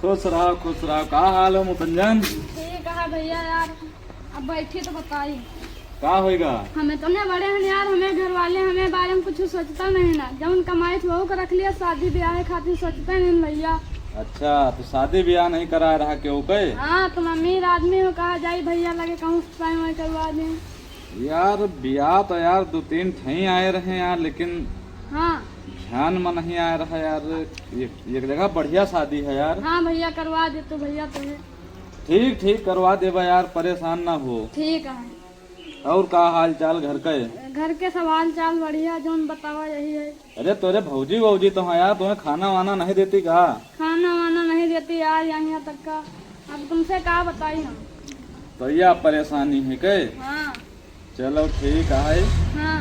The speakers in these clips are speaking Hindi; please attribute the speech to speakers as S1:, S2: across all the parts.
S1: खुश रहो। का हाल हो मुतंजन?
S2: ठीक है भैया यार, अब बैठी तो बताई
S1: का होएगा?
S2: हमें तो नहीं बड़े हैं यार, हमें घर वाले हमें बारे में कुछ सोचता नहीं ना। जब उन कमाई बहू को रख लिया, शादी ब्याह खातिर सोचते नहीं भैया।
S1: अच्छा, तो शादी ब्याह नहीं करा रहा क्यों के?
S2: हाँ, तुम अमीर आदमी हो, कहा जाई भैया लगे कहूँ स्वयं करवा दें।
S1: यार ब्याह तो यार 2-3 ठही आए रहे यार, लेकिन
S2: हाँ
S1: ध्यान में नहीं आ रहा यार। एक जगह बढ़िया शादी है यार।
S2: हाँ भैया करवा दे तो भैया तुम्हें।
S1: ठीक करवा देबा यार, परेशान ना हो।
S2: ठीक है।
S1: और का हाल चाल घर के?
S2: घर के सब हाल चाल बढ़िया, जो बतावा यही है।
S1: अरे तोरे भौजी तो है यार, तुम्हें खाना वाना नहीं देती का?
S2: खाना वाना नहीं देती यार, यहाँ तक का। अब तुमसे क्या बताई हम।
S1: तो यह परेशानी है के?
S2: हाँ
S1: चलो ठीक है।
S2: हाँ,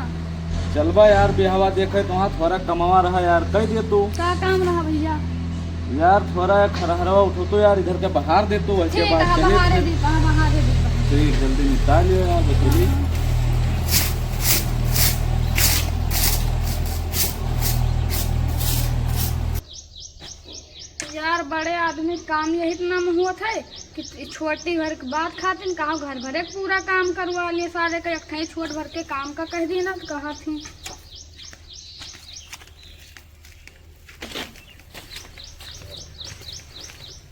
S1: चलबा यार ब्याहवा देखे, तो वहाँ थोड़ा कमावा रहा यार, कह दे तू।
S2: क्या काम रहा भैया?
S1: यार थोड़ा खरहरवा उठो तो यार, इधर के बाहर दे तू।
S2: ठीक
S1: वैसे
S2: है,
S1: बात
S2: बहारे दी बहारे दी।
S1: ठीक, जल्दी निपटा लियो यार बचली।
S2: यार बड़े आदमी काम यही इतना में हुआ था कि छोटी घर की बात खातिर कहा घर भरे पूरा काम करवा लिए सारे का। एक छोट भर के काम का कह दी ना तो कहा थी।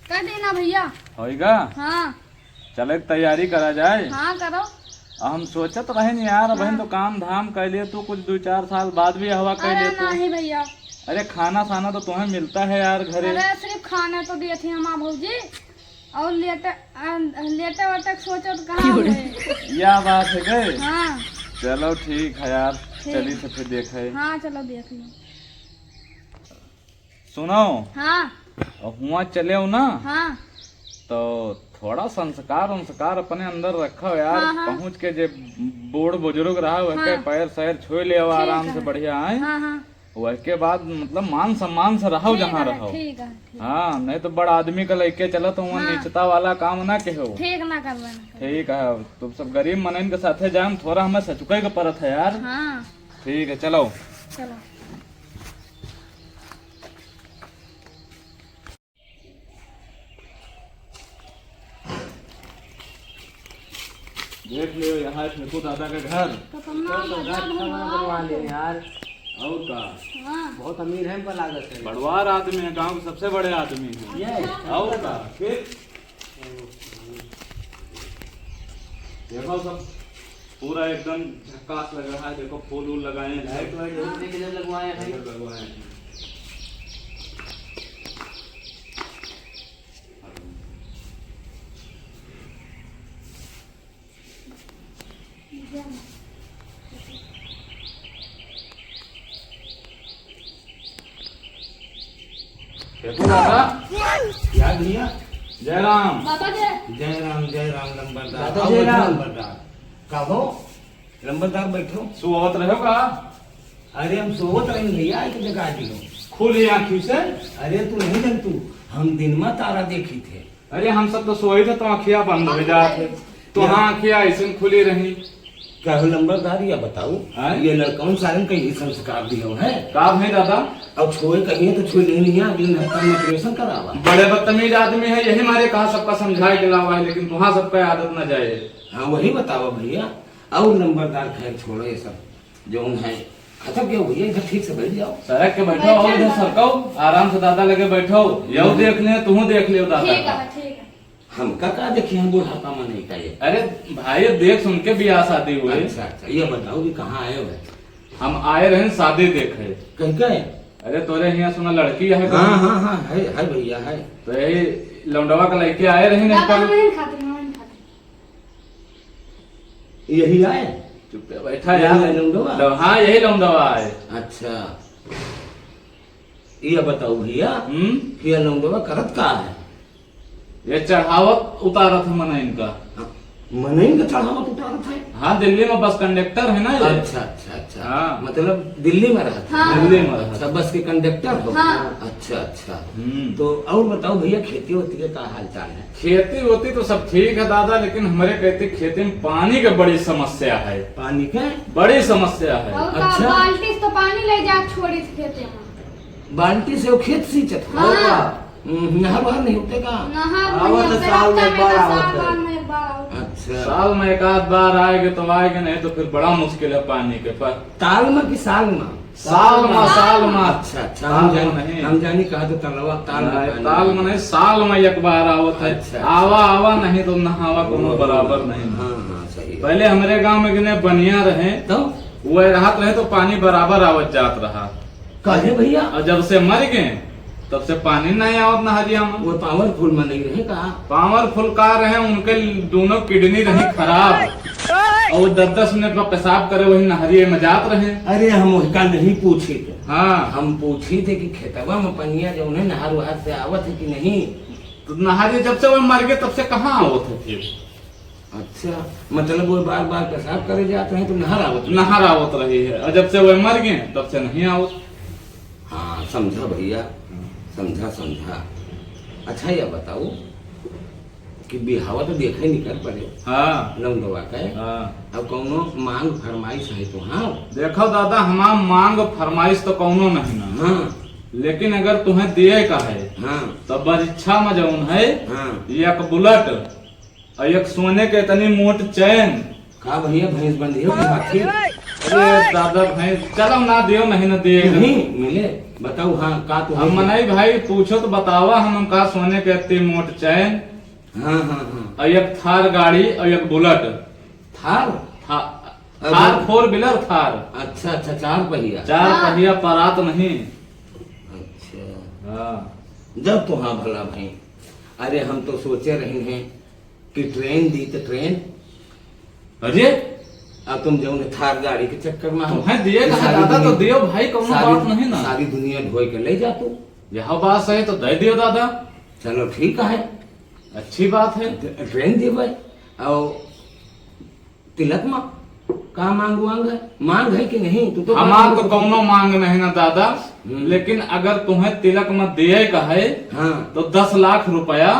S2: कह देना भैया।
S1: होएगा?
S2: हाँ
S1: चले तैयारी करा जाए।
S2: हाँ करो।
S1: हम सोचत रहे नहीं यार, बहन तो काम धाम कर लिए तू, कुछ 2-4 साल बाद भी हवा कर ले
S2: अरे
S1: तू।
S2: नहीं भैया।
S1: अरे खाना साना तो तुम्हें मिलता है यार घरे।
S2: अरे सिर्फ खाना तो दिए थे हम भौजी, और लेटे वेटे सोचो तो कहाँ।
S1: यह बात है गए।
S2: हाँ
S1: चलो ठीक है यार,
S2: ठीक।
S1: चली तो फिर देखे।
S2: हाँ चलो देख लो।
S1: सुनो,
S2: हाँ
S1: हुआ चले हो ना,
S2: हाँ
S1: तो थोड़ा संस्कार अपने अंदर रखो यार।
S2: हाँ, हाँ।
S1: पहुँच के जे बूढ़ बुजुर्ग रहा वह के
S2: हाँ।
S1: पैर शैर छुए ले आओ आराम
S2: ठीक
S1: से,
S2: है।
S1: बढ़िया है।
S2: हाँ हाँ
S1: वह के बाद मतलब मान सम्मान से रहो जहाँ रहो।
S2: ठीक है ठीक।
S1: हाँ, नहीं तो बड़ा आदमी का लेके चलो तो वहाँ
S2: हाँ।
S1: नीचता वाला काम ना के हो।
S2: ठीक ना करवाना।
S1: ठीक है, तुम सब गरीब मनन के साथे जाए, थोड़ा हमें सचुके के परत है यार।
S2: हाँ
S1: ठीक है चलो।
S2: चलो।
S1: देख लियो यहाँ है फेकू दादा के घर।
S2: तो तुम ना
S3: करवा ले यार,
S1: और का
S2: हाँ
S3: बहुत अमीर है पर लागत है।
S1: बड़वार आदमी है, गांव के सबसे बड़े आदमी है।
S3: ये
S1: और का फिर देखो सब पूरा एकदम झक्कास लग रहा है। देखो फूल वूल लगाए हैं,
S3: लाइट वाइट किधर लगवाए हैं?
S1: लगवाए हैं। फेकू दादा,
S3: क्या भैया?
S1: जय राम।
S2: बाबा जी।
S3: जय राम लंबरदार।
S1: दादा जय राम।
S3: लंबरदार कहो, लंबरदार बैठो।
S1: सुवत रहो का?
S3: अरे हम सोवत रहे भैया, एक जगह दियो।
S1: खुली आँखी से।
S3: अरे तू नहीं जानतू, हम दिन में तारा देखी थे।
S1: अरे हम सब तो सोए थे, तो आँखिया बंद हो जाते, तो हाँ आँखिया ऐसे खुली रही।
S3: क्या हो लंबरदार, या बताओ
S1: हाँ?
S3: ये लड़काओं सारन का यही संस्कार दियो है।
S1: का है दादा?
S3: अब छोए कहीं तो छोए नहीं है, अगले हफ्ता में ऑपरेशन करावा।
S1: बड़े बदतमीज आदमी है, यही हमारे कहा सबका समझाए के लावा है, लेकिन तुहा सबका आदत न जाए।
S3: हाँ वही बताओ भैया। और नंबरदार खैर छोड़ो ये सब जो है, खत्म क्या भैया, इधर ठीक से बैठ जाओ।
S1: सड़क के बैठो और इधर सरको, आराम से दादा लगे बैठो। यो देख ले, तू देख लियो दादा
S2: ठीक
S1: का।
S2: है ठीक है।
S3: हम का देखिए, हम बुढ़ापा में नहीं का ये।
S1: अरे भाई देख सुन के ब्याह शादी हुए।
S3: अच्छा, ये बताओ कि कहाँ आए हो?
S1: हम आए रहे शादी देखे। खेती में पानी की बड़ी समस्या है।
S3: पानी का
S1: बड़ी समस्या है।
S2: और
S3: अच्छा।
S2: बाल्टी से तो पानी ले जा छोड़ी थे खेते में।
S3: बाल्टी से वो खेत सींचत हो।
S2: हाँ।
S3: नहर वहर नहीं होते का?
S2: नहर
S4: आवत
S2: नहीं
S4: है, साल में
S2: हफ्ते
S4: एक बार
S2: साल
S4: आवत है।
S2: भर में एक बार आवत है।
S3: अच्छा,
S1: साल में एक आध बार आएंगे तो आएंगे, नहीं तो फिर बड़ा मुश्किल है पानी के पर।
S3: ताल में कि साल में?
S1: साल में।
S3: अच्छा अच्छा,
S1: नहीं।
S3: हम जानी कहा तो तलवा ताल में।
S1: ताल में नहीं, साल में एक बार आवत है।
S3: अच्छा।
S1: आवा आवा नहीं तो नहावा कोनो बराबर नहीं।
S3: हाँ हाँ सही है।
S1: पहले हमारे गांव में गिने बनिया रहे,
S3: तो
S1: वो राहत रहे तो पानी बराबर आवत जात रहा,
S3: कहे भैया
S1: और जब से मर गए तब से पानी नहीं आवत नहरिया में।
S3: वो पावरफुल में नहीं रहे का?
S1: पावरफुल का रहे, उनके दोनों किडनी रही खराब, और वो 10-10 मिनट में पेशाब करे वही नहरिये में जात रहे।
S3: अरे हम उसका नहीं पूछे थे,
S1: हाँ,
S3: हम पूछे थे कि खेतवा में पनिया जो उन्हें नहर वहर से आवत है कि नहीं।
S1: तो नहरिये जब से वो मर गए तब से कहाँ आवत है फिर।
S3: अच्छा, मतलब वो बार बार पेशाब करे जाते हैं तो नहर आवत?
S1: नहर आवत रही है, और जब से वो मर गए तब से नहीं आवत।
S3: हाँ समझा भैया, समझा समझा। अच्छा ये बताओ कि बिहावा तो देखे निकल पड़े
S1: हाँ
S3: लौंडवा के,
S1: हाँ।
S3: अब कौनो मांग फरमाइश है तो? हाँ
S1: देखो दादा, हमार मांग फरमाइश तो कौनो नहीं ना,
S3: हाँ
S1: लेकिन अगर तुम्हें दिए का है
S3: हाँ
S1: तो बरीक्षा में जौन है,
S3: हाँ।
S1: एक बुलेट और एक सोने के इतनी मोट चैन।
S3: का भैया भैंस बंधी हो कि हाथी?
S1: अरे दादा भाई चलो ना दियो, नहीं ना दिए
S3: नहीं मिले, बताओ। हाँ का तो
S1: हम मनाई भाई पूछो तो बतावा, हम का सोने के इतनी मोट चैन
S3: हाँ हाँ हाँ।
S1: और एक थार गाड़ी और एक बुलेट।
S3: थार?
S1: थार 4 व्हीलर थार,
S3: अच्छा अच्छा, 4 पहिया।
S1: 4 पहिया परात नहीं।
S3: अच्छा,
S1: हाँ
S3: जब तो हाँ भला भाई। अरे हम तो सोचे रहे हैं कि ट्रेन दी तो ट्रेन,
S1: अरे
S3: अब तुम जो थार गाड़ी के चक्कर में
S1: तुम्हें दिए कहा दादा, तो दियो भाई, कौनो बात नहीं ना।
S3: सारी दुनिया ढोई के ले जा तू।
S1: यह बात है तो दे दियो दादा,
S3: चलो ठीक है,
S1: अच्छी बात है।
S3: ट्रेन देवे। और तिलक में का मांग वांग है? मांग है कि नहीं? तू तो
S1: हमार तो कौनो मांग नहीं ना दादा,
S3: हम्म।
S1: लेकिन अगर तुम्हें तिलक में दिए का है
S3: हाँ
S1: तो 10 लाख रुपया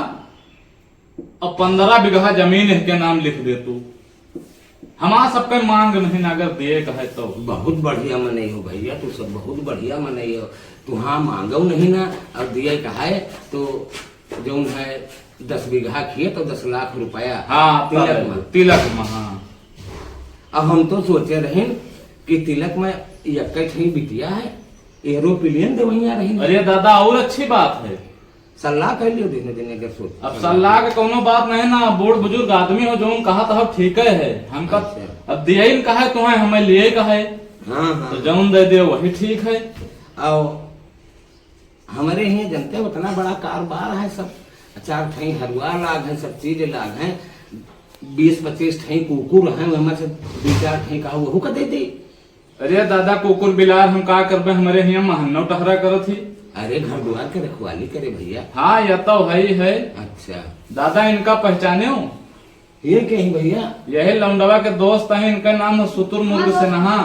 S1: और 15 बीघा जमीन इसके नाम लिख दे तू। हमारा सबके मांग नहीं ना, अगर दिए का है तो।
S3: बहुत बढ़िया मनई हो भैया, तू सब बहुत बढ़िया मनई हो। तू हाँ मांगो नहीं ना, और दिए का है तो जो है 10 बीघा खेत तो 10 लाख रुपया।
S1: हाँ तिलक में हाँ।
S3: अब हम तो सोचे रहे कि तिलक में एक बिटिया है, एरोप्लेन देवैया रही।
S1: अरे दादा और अच्छी बात है,
S3: सलाह कर लियो दिन दिन के सोच।
S1: अब सलाह के कोनो बात नहीं ना, बूढ़ बुजुर्ग आदमी हो जो कहा तो ठीक है हमका।
S3: अच्छा।
S1: अब दिए का है तुम्हें, हमें लिए का है
S3: हाँ हाँ।
S1: तो जौन दे दे वही ठीक है।
S3: और हमारे यहाँ जनते उतना बड़ा कारोबार है, सब 4 ठाई हलवा लाग है, सब चीज लाग है, 20-25 ठाई कुकुर है, हमारे से 2-4 ठाई का वहू का दे दी।
S1: अरे दादा कुकुर बिलार हम का करबे, हमारे यहाँ महन्नो टहरा करो थी।
S3: अरे घर द्वार के रखवाली करे भैया।
S1: हाँ यह तो है।
S3: अच्छा,
S1: दादा इनका पहचाने हो?
S3: ये कहीं भैया?
S1: यही लौंडवा के दोस्त है, इनका नाम है सुतुर मुर्ग से नहा।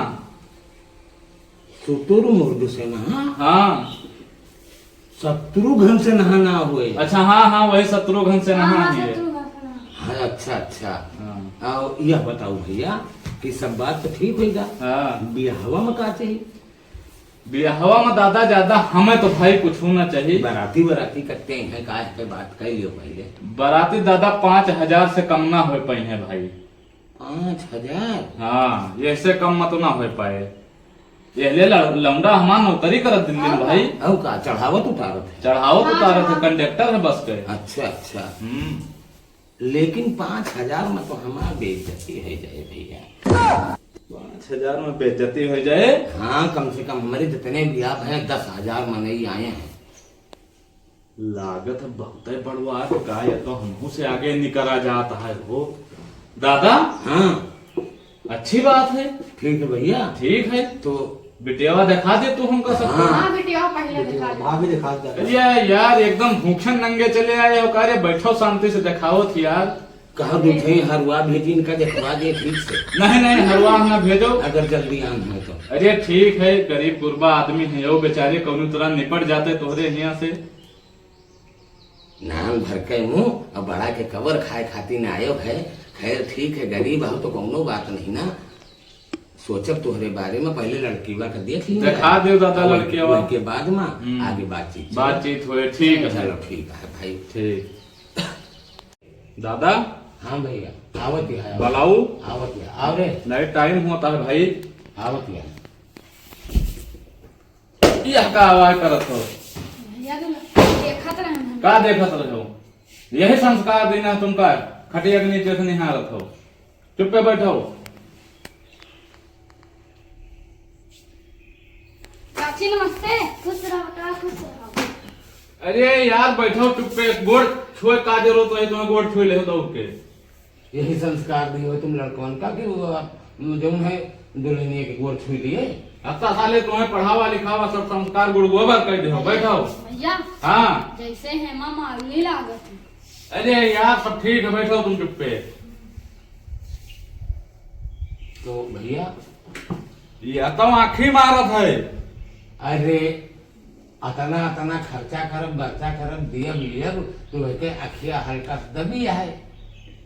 S3: सुतुर मुर्ग से नहा?
S1: हाँ
S3: शत्रुघ्न से नहाना हुए?
S1: अच्छा हाँ हाँ वही शत्रुघ्न से नहा ही है।
S3: हाँ अच्छा अच्छा।
S1: हाँ।
S3: और यह बताओ भैया कि सब बात तो ठीक होगा,
S1: हाँ
S3: बिहावा में का चाहिए?
S1: बियाहवा में दादा ज्यादा हमें तो भाई कुछ होना चाहिए।
S3: बराती बराती करते हैं का है, बात कर लियो पहले।
S1: बाराती दादा 5,000 से कम ना हो पाई है भाई।
S3: 5,000?
S1: हाँ ऐसे कम मत ना हो पाए। ये लौंडा हमारा नौकरी करत दिन दिन भाई।
S3: और का चढ़ावत उतारत है?
S1: चढ़ाओ तो तारत है, कंडक्टर है बस के।
S3: अच्छा अच्छा। लेकिन 5,000 में तो हमारा बेइज्जती है जाए भैया।
S1: 5,000 में बेइज्जती हो जाए?
S3: हाँ कम से कम हमारे जितने भी आप हैं 10,000 में नहीं आए हैं।
S1: लागत बहुत बड़वा का, या तो हमहू से आगे निकला जाता है वो दादा।
S3: हाँ
S1: अच्छी बात है,
S3: ठीक है भैया।
S1: ठीक है
S3: तो
S1: बिटियावा दिखा दे तू हमको सब।
S3: हाँ।
S2: हाँ बेटिया पहले दिखा दे।
S4: भाभी दिखा दे।
S1: अरे यार एकदम भूखे नंगे चले आए हो, कार्य बैठो शांति से दिखाओ थी यार।
S3: कहा दूसरे हरवा भेजी, इनका दिखवा दिए ठीक से।
S1: नहीं नहीं हरवा ना भेजो
S3: अगर जल्दी आना है तो।
S1: अरे ठीक है, गरीब गुरबा आदमी है वो बेचारे कौनो तरह निपट जाते तोहरे यहाँ से।
S3: नाम भर के मुंह और बड़ा के कवर खाए खातिर आयो है। खैर ठीक है, गरीब हो तो कोनो बात नहीं ना, सोचब तुम्हारे बारे में पहले लड़कीवा का देख ली
S1: दिखा दो दादा लड़कियावा।
S3: के बाद में आगे बातचीत
S1: बातचीत हुए, ठीक है
S3: चलो ठीक है भाई।
S1: ठीक। दादा
S3: हाँ भैया आवत है
S1: बुलाऊ,
S3: आवत है आओ रे
S1: नहीं टाइम होता है भाई।
S3: आवत है
S1: यह का आवाज करत हो,
S2: भैया तो देखत रहे हम।
S1: का देखत रहो? यही संस्कार देना तुमका, खटिया के नीचे से निहारत हो, चुप पे बैठो।
S2: चाची नमस्ते। खुश रहो बेटा, खुश रहो।
S1: अरे यार बैठो चुप पे, गोड़ छुए का जरूरत है तुम्हें? गोड़ छुए ले दौड़ के।
S3: यही संस्कार दिए हो तुम लड़कन का कि जो है दुल्हनिया के गोर छू लिए।
S1: अच्छा साले तुम्हें पढ़ावा लिखावा सब संस्कार गुड़ गोबर कर दे। बैठो।
S2: भैया
S1: हाँ
S2: जैसे हेमा मालिनी लागत है।
S1: अरे यार सब ठीक है, बैठो तुम चुप पे।
S3: तो भैया
S1: ये तो आँखी मारत है।
S3: अरे अतना अतना खर्चा करब बर्चा करब दियब लियब तो के अखिया हल्का दबी है।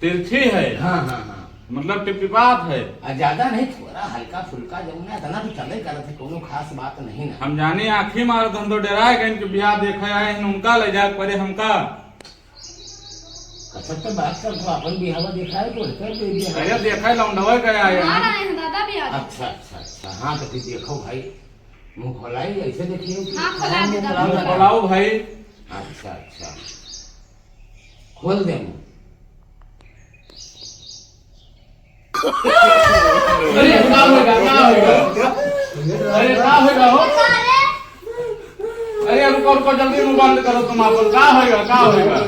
S1: तिरछी है।
S3: हाँ हाँ हाँ
S1: मतलब टिपटिपात है।
S3: ज्यादा नहीं थोड़ा हल्का फुल्का जमुना इतना तो चले करत है, कोनो खास बात नहीं ना।
S1: हम जाने आँखी मारत, हम तो डराए गए इनके बिहार देखे आए हैं, उनका ले जाए पड़े हमका।
S3: कसब तो बात कर तो अपन बिहावा देखा है तो कर दे दिया।
S1: अरे देखा लौंडवे गए आए
S2: आ
S1: हैं।
S2: रहे हैं दादा भी आ रहे हैं।
S3: अच्छा अच्छा अच्छा हाँ तो फिर देखो भाई मुंह खोलाई ऐसे देखिए कि
S2: हाँ, खोला दे, दादा,
S3: खोला।
S1: बुलाओ भाई।
S3: अच्छा अच्छा खोल दे मुंह।
S1: अरे क्या होगा, क्या होगा? अरे क्या होगा हो? अरे रुको रुको जल्दी मुंह बंद करो तुम अपन। क्या होगा, क्या होगा?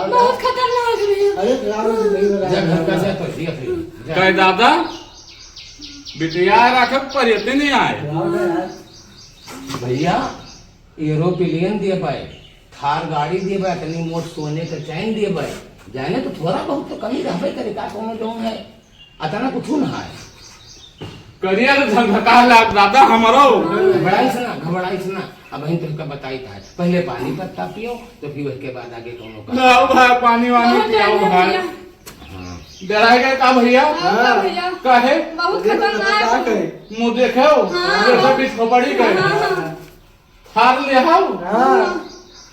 S2: बहुत खतरनाक है।
S3: जब घर का से तो दिया फिर
S1: कह दादा बिटिया रखब पर इतने नहीं आए।
S3: भैया एरोप्लेन दिए पाए, थार गाड़ी दिए पाए, इतनी मोट सोने का चैन दिए पाए, जाने तो थोड़ा बहुत तो कमी रहबे करे का कोनो जो है अतना कुछ ना है।
S1: करिए तो धक्का लाग दादा हमारो।
S3: घबराइस ना अब हम तुमका बताई था पहले पानी पत्ता पियो तो फिर उसके बाद आगे कोनो का।
S1: लाओ भाई पानी वानी
S2: बहुत
S1: पियाओ
S2: डर
S1: भाई।
S2: भैया।
S3: हाँ
S1: डराए गए का भैया?
S2: हाँ, भैया।
S1: काहे?
S2: बहुत खतरनाक है।
S1: मुंह देखो जैसे बीच खोपड़ी गए। थार ले आओ,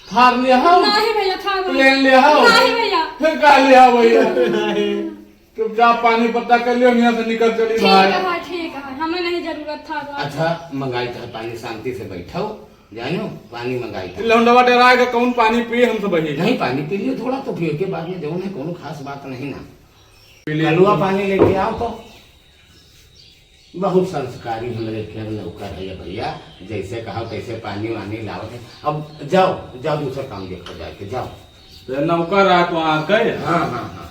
S1: थार ले आओ,
S2: नहीं भैया था
S1: प्लेन ले आओ,
S2: नहीं भैया।
S1: फिर का ले आओ भैया। चुपचाप पानी पत्ता कर लियो, यहाँ से निकल चली
S2: ठीक
S1: भाई।
S2: है भाई, ठीक है, हमें नहीं जरूरत था।
S3: अच्छा मंगाई था पानी, शांति से बैठो जानो पानी मंगाई था।
S1: लौंडवा डराएगा कौन पानी पिए हम सब वही।
S3: नहीं पानी पी लियो थोड़ा तो फिर के बाद में जो है कोनो खास बात नहीं ना।
S1: पी लियो।
S3: कलुआ पानी लेके आओ तो बहुत संस्कारी हमारे घर नौकर है ये भैया, जैसे कहा तैसे पानी वानी लाओ है। अब जाओ जाओ दूसरा काम देखो जाके जाओ।
S1: तो नौकर आ तो आके
S3: हाँ हाँ हाँ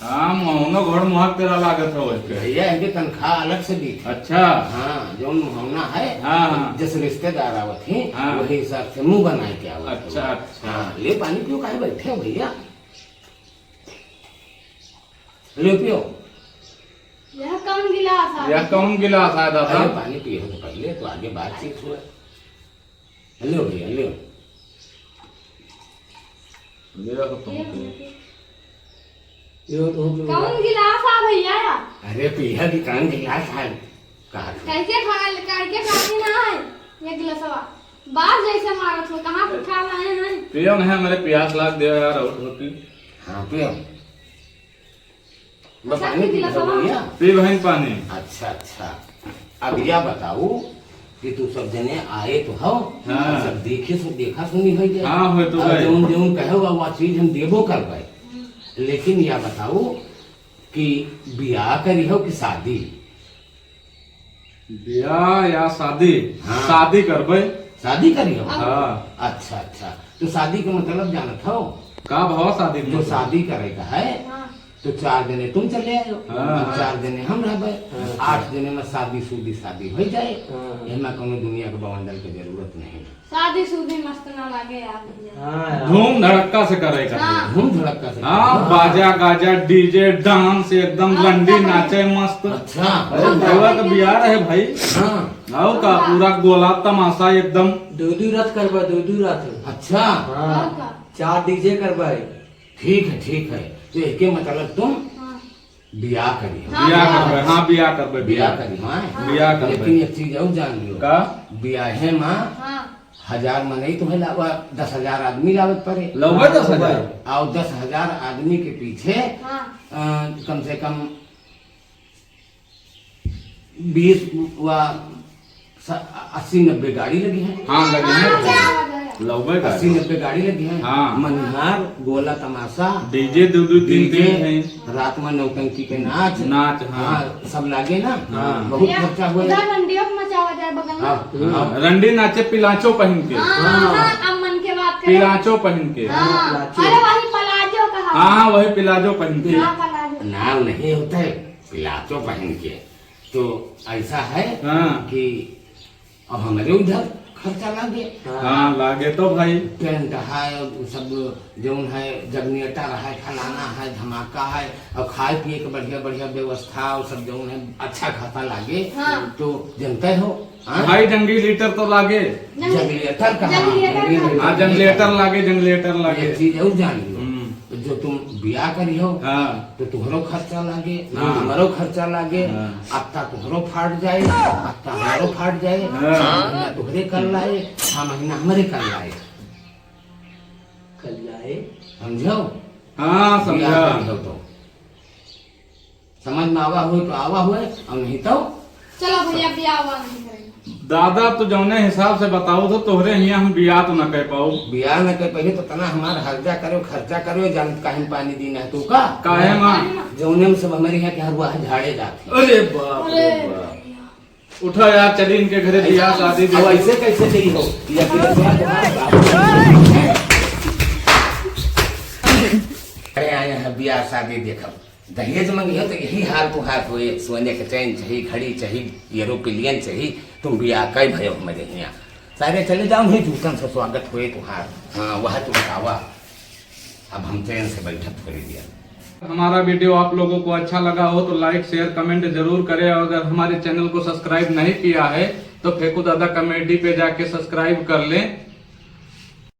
S1: हाँ मौनो घर मुहक तेरा लागत हो वैसे।
S3: भैया इनकी तनख्वाह अलग से दी थी।
S1: अच्छा
S3: हाँ जो मुहावना है
S1: हाँ।
S3: जिस रिश्तेदार आवत ही
S1: हाँ।
S3: वही हिसाब से मुंह बनाए के आवत।
S1: अच्छा, अच्छा।
S3: हाँ ले पानी पियो काहे बैठे हो भैया, ले पियो।
S2: यह कौन गिलास है?
S1: यह कौन गिलास है दादा?
S3: अरे पानी पियो तो पहले तो आगे बातचीत हुआ। लो भैया लो।
S2: कौन गिलास है भैया?
S3: अरे पिया की कान गिलास है कहा
S2: कैसे खाती ना है ये गिलासवा? बात जैसे मारत हो, कहाँ से उठा लाए हैं?
S1: पियो नहीं मेरे प्यास लाग दे यार और होती।
S3: हाँ पियो।
S2: अच्छा,
S3: पानी पी
S2: गिलास
S3: लो
S2: हवा?
S3: भैया।
S1: पी बहन पानी।
S3: अच्छा अच्छा अब यह बताओ कि तू सब जने आए तो हो
S1: हाँ।
S3: सब देखे सो देखा सुनी हो जाए।
S1: हाँ, हो तो गए।
S3: जौन जौन कहे वो चीज हम देबो कर पाए, लेकिन यह बताओ कि बियाह करी हो कि शादी?
S1: ब्याह या शादी?
S3: हाँ।
S1: शादी करबे।
S3: शादी करी हो?
S1: हाँ।
S3: अच्छा अच्छा तो शादी का मतलब जानत हो?
S1: का भाव शादी
S3: जो शादी करेगा है
S2: हाँ।
S3: तो 4 दिन तुम चले आयो,
S1: हाँ।
S3: 4 दिन हम रहबे, 8 दिन में शादी हो जाए। एमा कोनो दुनिया के बवंडर के जरूरत नहीं।
S2: शादी शुदी मस्त ना लगे यार भैया।
S1: धूम धड़क्का से करेगा।
S2: हाँ।
S3: धूम धड़का से।
S1: हाँ बाजा गाजा डीजे डांस एकदम
S2: हाँ,
S1: लंडी
S2: अच्छा,
S1: नाचे मस्त।
S3: अच्छा
S1: अरे देवा का बियाह है भाई।
S3: हाँ
S1: आओ का पूरा गोला तमाशा एकदम।
S4: दो रात करवा दो रात।
S3: अच्छा
S4: हाँ
S2: का?
S4: 4 डीजे करवाए।
S3: ठीक है तो इसके मतलब तुम
S2: हाँ।
S3: बियाह करी हो।
S1: बिया करबे, हाँ बिया करबे,
S3: बियाह करी हाँ
S1: बिया करबे।
S3: लेकिन एक चीज और जान लियो
S1: का
S3: बियाहे माँ
S2: हाँ
S3: 1000 में नहीं तुम्हें लावा 10,000 आदमी लावत पड़े
S1: लौबे 10,000
S3: और 10,000 आदमी के पीछे
S2: हाँ
S3: कम से कम 20 व 80-90 गाड़ी लगी है।
S1: हाँ लगे हैं
S2: हाँ
S1: लौबे का
S3: 80-90 गाड़ी लगी है।
S1: हाँ।
S3: मनिहार गोला तमाशा
S1: डीजे दो दो तीन
S3: डीजे,
S1: तीन हैं,
S3: रात में नौटंकी के नाच
S1: नाच हाँ
S3: सब लागे ना
S1: हाँ।
S3: बहुत खर्चा हुए।
S2: उधर मंडियों में मचावा जाए बगल में।
S3: हाँ,
S1: हाँ, रंडी नाचे पिलाचो पहन के,
S2: हाँ, अब मन के बात करें।
S1: पिलाचो पहन के,
S2: हाँ, अरे वही पलाजो कहा।
S1: हाँ वही पिलाजो पहन के।
S2: हाँ, पलाजो।
S3: नाम नहीं होता है पिलाचो पहन के। तो ऐसा है
S1: हाँ।
S3: कि अब हमारे उधर खर्चा लगे।
S1: हाँ लागे तो भाई,
S3: टेंट है सब जौन है जगनेटर है फलाना है धमाका है और खाए पिए के बढ़िया बढ़िया व्यवस्था और सब जौन है अच्छा खाता लागे।
S2: हाँ।
S3: तो जनते हो हाँ?
S1: भाई जंगी लीटर तो लागे,
S3: जंगलेटर का
S1: हाँ जंगलेटर लागे, जंगलेटर लागे।
S3: एक चीज और जान लो
S1: हम्म,
S3: जो तुम बियाह करी हो
S1: हाँ
S3: तो तुम्हारो खर्चा लागे
S1: हाँ।
S3: हमारो खर्चा लागे।
S1: हाँ।
S3: अत्ता तुम्हारो फाट जाए अत्ता हमारो फाट जाए।
S1: हाँ।
S3: 6 महीना तुहरे कर लाए 6 महीना हमारे कर लाए।
S4: कल जाए
S3: समझो
S1: हाँ
S3: बियाह
S1: समझा।
S3: करी हो तो समझ में आवा हुए तो आवा हुए और नहीं तो
S2: चलो भैया बियाह हुआ नहीं करेंगे।
S1: दादा तो जौने हिसाब से बताओ तो तोहरे यहाँ हम बिया तो न कह पाओ।
S3: बियाह न कर पहले तो तना हमारा हर्जा करो खर्चा करो जान कहीं पानी दीना है तू का
S1: काहे माँ?
S3: जौने में सब हमारे यहाँ के हरुआ झाड़े जाते।
S1: अरे बाप रे बाप, उठो यार चली इनके घरे बिया शादी
S3: अब
S1: देखो।
S3: ऐसे कैसे नहीं हो या फिर तुम्हारा बाप- अरे आए हैं बियाह शादी देखो दहेज मंगी हो तो यही हाल तो हाथ हुए सोने के चैन चाहिए घड़ी चाहिए एरोप्लेन चाहिए। तुम बियाह कई भयो हमारे यहाँ सारे चले जाओ नहीं जूतन से स्वागत हुए तुहार। हाँ वह तुम आवा अब हम चैन से बैठक थोड़ी दिया।
S1: हमारा वीडियो आप लोगों को अच्छा लगा हो तो लाइक शेयर कमेंट जरूर करें और अगर हमारे चैनल को सब्सक्राइब नहीं किया है तो फेकू दादा कॉमेडी पे जाके सब्सक्राइब कर लें।